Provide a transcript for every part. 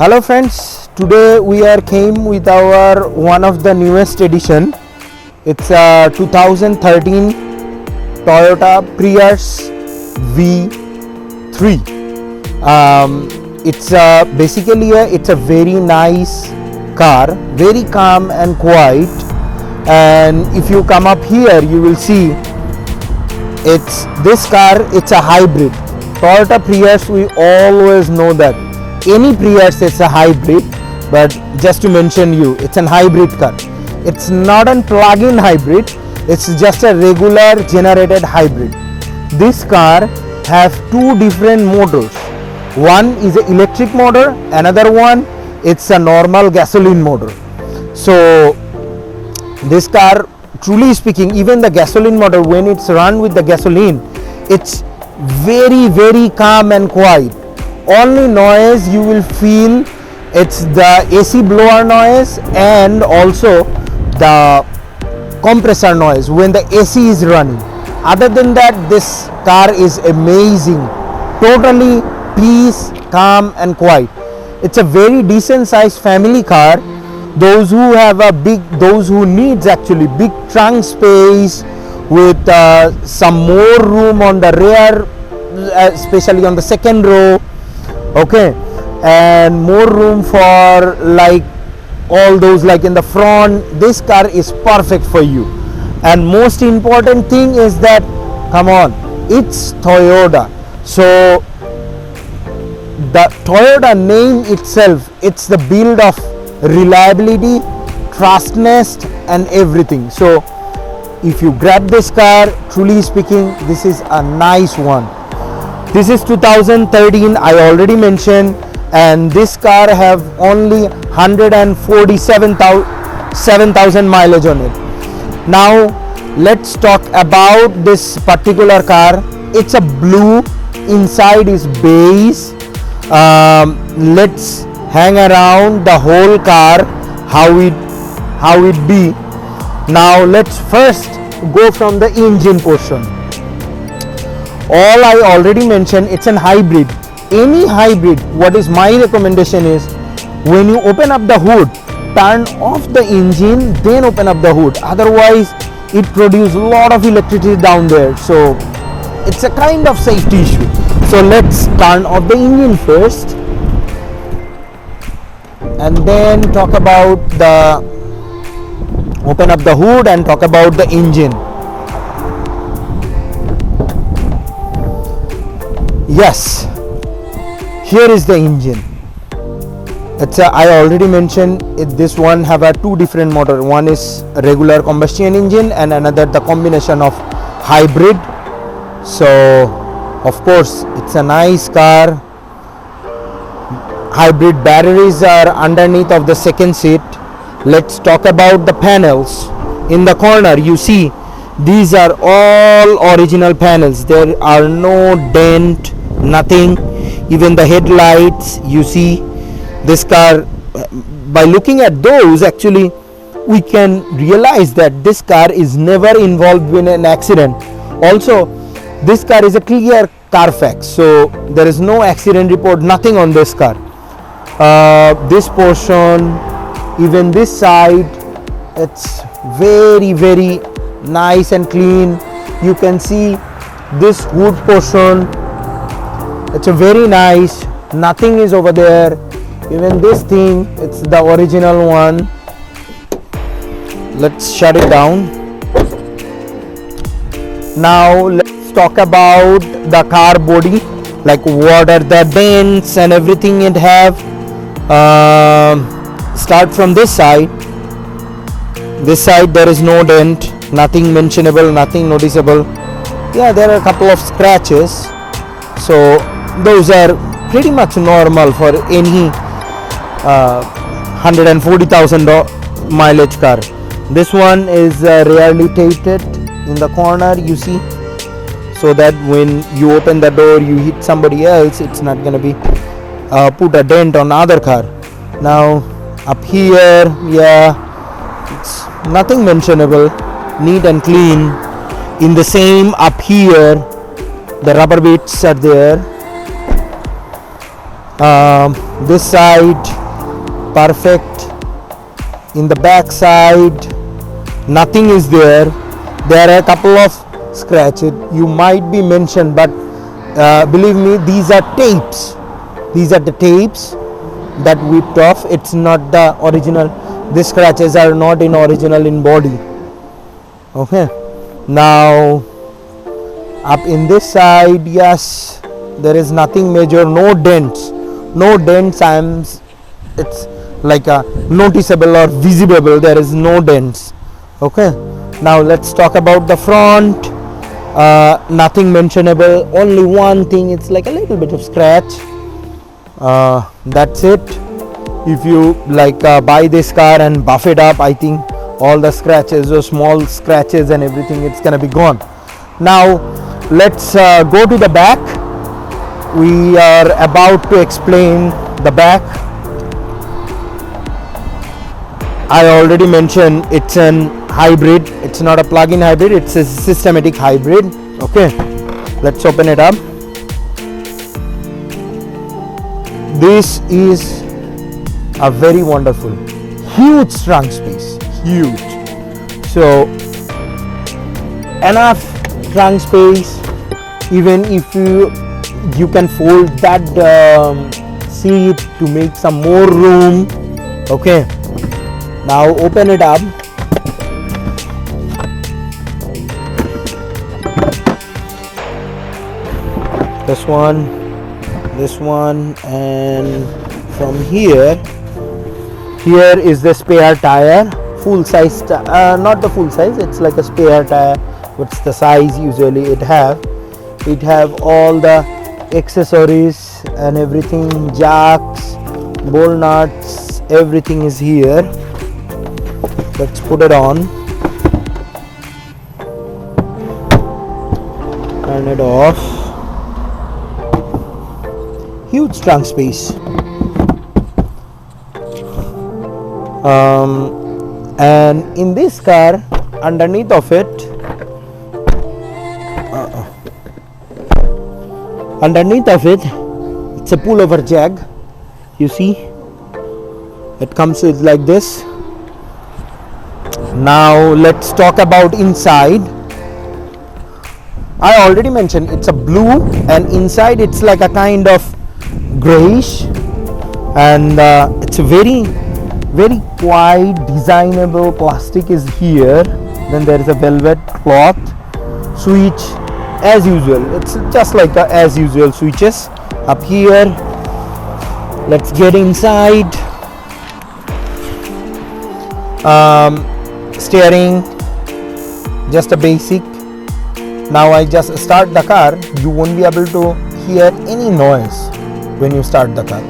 Hello friends, today we are came with our one of the newest edition. It's a 2013 Toyota Prius V3. It's a very nice car, very calm and quiet. And if you come up here, you will see it's a hybrid. Toyota Prius, we always know that any Prius is a hybrid, but just to mention you, it's a hybrid car. It's not a plug-in hybrid, it's just a regular generated hybrid. This car have two different motors. One is an electric motor, another one it's a normal gasoline motor. So this car, truly speaking, even the gasoline motor, when it's run with the gasoline, it's very calm and quiet. Only noise you will feel, it's the AC blower noise and also the compressor noise when the AC is running. Other than that, this car is amazing, totally peace, calm and quiet. It's a very decent sized family car. Those who needs actually big trunk space with some more room on the rear, especially on the second row, okay, and more room for like all those like in the front. This car is perfect for you. And most important thing is that, come on, it's Toyota. So the Toyota name itself, it's the build of reliability, trustness and everything. So if you grab this car, truly speaking, this is a nice one. This is 2013, I already mentioned, and this car have only 147,000 mileage on it. Now let's talk about this particular car. It's a blue, inside is beige. Let's hang around the whole car, how it be. Now let's first go from the engine portion. All I already mentioned, it's an hybrid. Any hybrid, what is my recommendation is, when you open up the hood, turn off the engine, then open up the hood. Otherwise it produces a lot of electricity down there, so it's a kind of safety issue. So let's turn off the engine first and then talk about open up the hood and talk about the engine. Yes, here is the engine. I already mentioned this one have a two different motor. One is a regular combustion engine and another the combination of hybrid. So of course it's a nice car. Hybrid batteries are underneath of the second seat. Let's talk about the panels. In the corner you see these are all original panels. There are no dent, nothing. Even the headlights, you see this car, by looking at those, actually we can realize that this car is never involved in an accident. Also this car is a clear Carfax, so there is no accident report, nothing on this car. This portion, even this side, it's very nice and clean. You can see this hood portion, it's a very nice, nothing is over there. Even this thing, it's the original one. Let's shut it down. Now let's talk about the car body, like what are the dents and everything it have. Start from this side. This side there is no dent, nothing mentionable, nothing noticeable. Yeah, there are a couple of scratches, so those are pretty much normal for any 140,000 mileage car. This one is rarely tilted in the corner, you see, so that when you open the door you hit somebody else, it's not gonna be put a dent on other car. Now up here, yeah, it's nothing mentionable, neat and clean. In the same up here, the rubber bits are there. This side perfect. In the back side nothing is there. There are a couple of scratches you might be mentioned, but believe me, these are tapes. These are the tapes that whipped off. It's not the original. These scratches are not in original in body. Okay, now up in this side, yes, there is nothing major, no dents. It's like a noticeable or visible. There is no dents. Okay, now let's talk about the front. Nothing mentionable, only one thing, it's like a little bit of scratch. That's it. If you like buy this car and buff it up, I think all the scratches, those small scratches and everything, it's gonna be gone. Now let's go to the back. We are about to explain the back. I already mentioned it's an hybrid. It's not a plug-in hybrid, it's a systematic hybrid. Okay, let's open it up. This is a very wonderful, huge trunk space, huge. So enough trunk space. Even if you can fold that seat to make some more room. Okay, now open it up. This one, and from here is the spare tire, full size, not the full size, it's like a spare tire. What's the size usually it have all the accessories and everything, jacks, ball nuts, everything is here. Let's put it on, turn it off. Huge trunk space. And in this car, underneath of it, it's a pullover jag. You see, it comes with like this. Now let's talk about inside. I already mentioned it's a blue, and inside it's like a kind of grayish, and it's a very quiet, designable. Plastic is here. Then there is a velvet cloth switch as usual. It's just like a as usual switches up here. Let's get inside. Steering, just a basic. Now I just start the car. You won't be able to hear any noise when you start the car.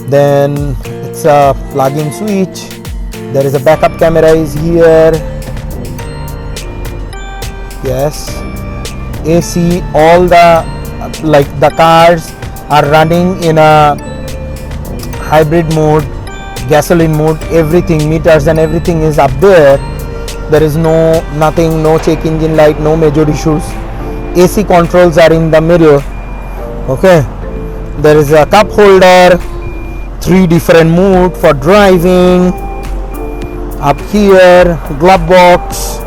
Then it's a plug-in switch. There is a backup camera is here. Yes, AC. All the the cars are running in a hybrid mode, gasoline mode. Everything, meters and everything is up there. There is no check engine light, no major issues. AC controls are in the middle. Okay, there is a cup holder, 3 different mode for driving. Up here, glove box,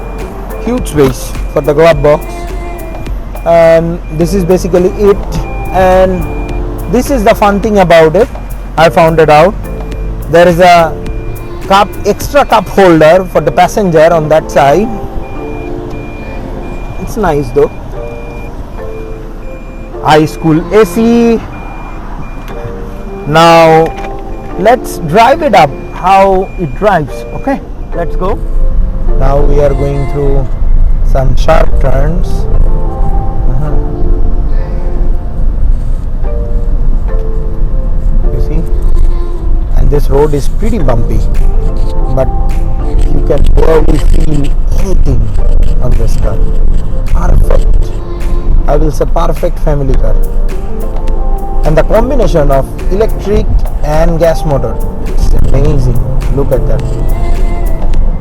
huge space for the glove box. And this is basically it. And this is the fun thing about it. I found it out. There is a extra cup holder for the passenger on that side. It's nice though. High school AC. Now let's drive it up, how it drives. Okay, let's go. Now we are going through some sharp turns. You see, and this road is pretty bumpy, but you can probably feel anything on this car. Perfect. I will say perfect family car. And the combination of electric and gas motor, it's amazing. Look at that.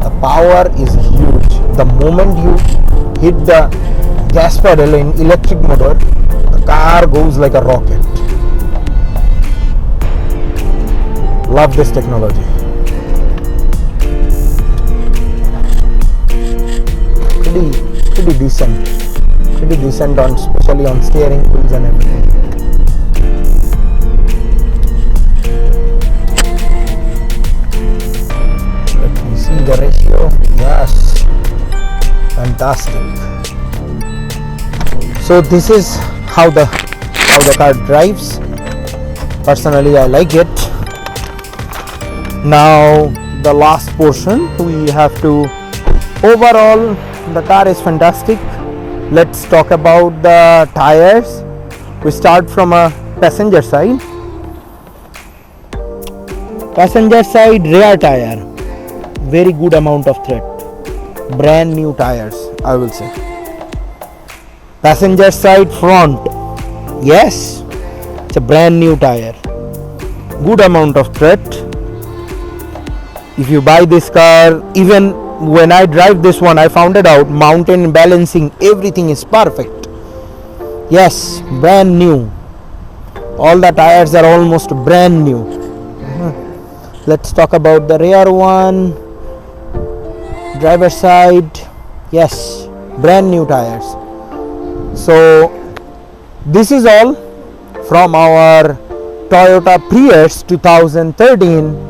The power is huge. The moment you hit the gas pedal in electric motor, the car goes like a rocket. Love this technology. Pretty decent on, especially on steering wheels and everything. Let me see the ratio. Yes, fantastic. So this is how the car drives. Personally, I like it. Now the last portion we have to. Overall, the car is fantastic. Let's talk about the tires. We start from a passenger side. Passenger side rear tire, very good amount of tread. Brand new tires, I will say. Passenger side front, yes, it's a brand new tire. Good amount of tread. If you buy this car, even when I drive this one, I found it out, mountain balancing, everything is perfect. Yes, brand new. All the tires are almost brand new. Let's talk about the rear one. Driver side, yes, brand new tires. So this is all from our Toyota Prius 2013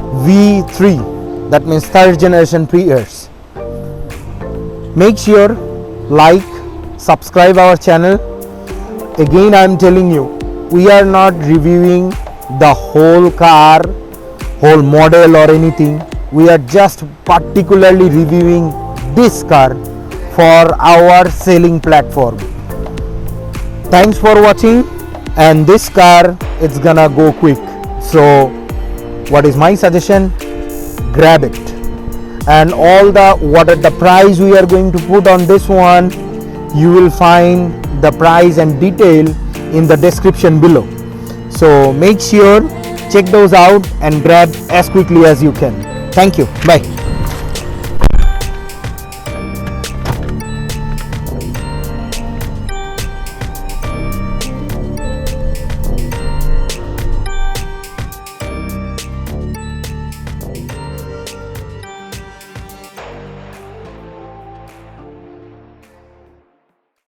V3. That means third generation Prius. Make sure like, subscribe our channel. Again, I am telling you, we are not reviewing the whole car, whole model or anything. We are just particularly reviewing this car for our selling platform. Thanks for watching, and this car it's gonna go quick. So what is my suggestion? Grab it. And all the price we are going to put on this one, you will find the price and detail in the description below. So make sure check those out and grab as quickly as you can. Thank you. Bye.